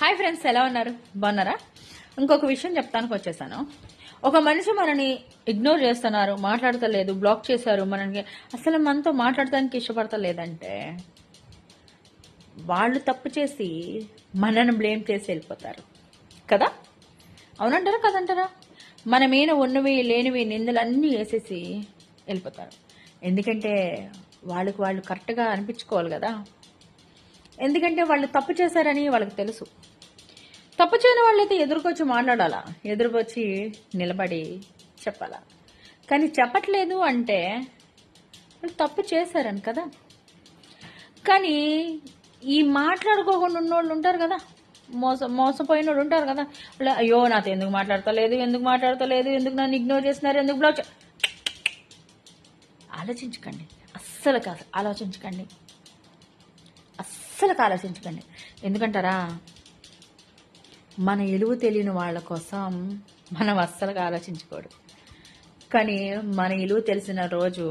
Hi friends, ఎలా ఉన్నారు? బాగున్నారా? ఇంకొక విషయం చెప్తానికి వచ్చేసాను. ఒక మనిషి మనని ఇగ్నోర్ చేస్తున్నారు, మాట్లాడతలేదు, బ్లాక్ చేశారు, మనకి అసలు మనతో మాట్లాడటానికి ఇష్టపడతలేదంటే వాళ్ళు తప్పు చేసి మనని బ్లేమ్ చేసి వెళ్ళిపోతారు కదా. అవునంటారా కదంటారా? మన మీద ఉన్నవి లేనివి నిందలన్నీ వేసేసి వెళ్ళిపోతారు. ఎందుకంటే వాళ్ళు కరెక్ట్గా అనిపించుకోవాలి కదా. ఎందుకంటే వాళ్ళు తప్పు చేశారని వాళ్ళకి తెలుసు. తప్పు చేయని వాళ్ళైతే ఎదురుకొచ్చి మాట్లాడాలా, ఎదురుకొచ్చి నిలబడి చెప్పాలా. కానీ చెప్పట్లేదు అంటే వాళ్ళు తప్పు చేశారని కదా. కానీ ఈ మాట్లాడుకోకుండా ఉన్నోళ్ళు ఉంటారు కదా, మోసపోయిన వాళ్ళు ఉంటారు కదా. వాళ్ళు అయ్యో నాతో ఎందుకు మాట్లాడతలేదు, ఎందుకు నన్ను ఇగ్నోర్ చేస్తున్నారు, ఎందుకు బ్లాక్ ఆలోచించకండి. అస్సలు కాదు, ఆలోచించకండి. ఎందుకంటారా, మన ఎలుగు తెలియని వాళ్ళ కోసం మనం అస్సలుగా ఆలోచించకూడదు. కానీ మన ఇలువ తెలిసిన రోజు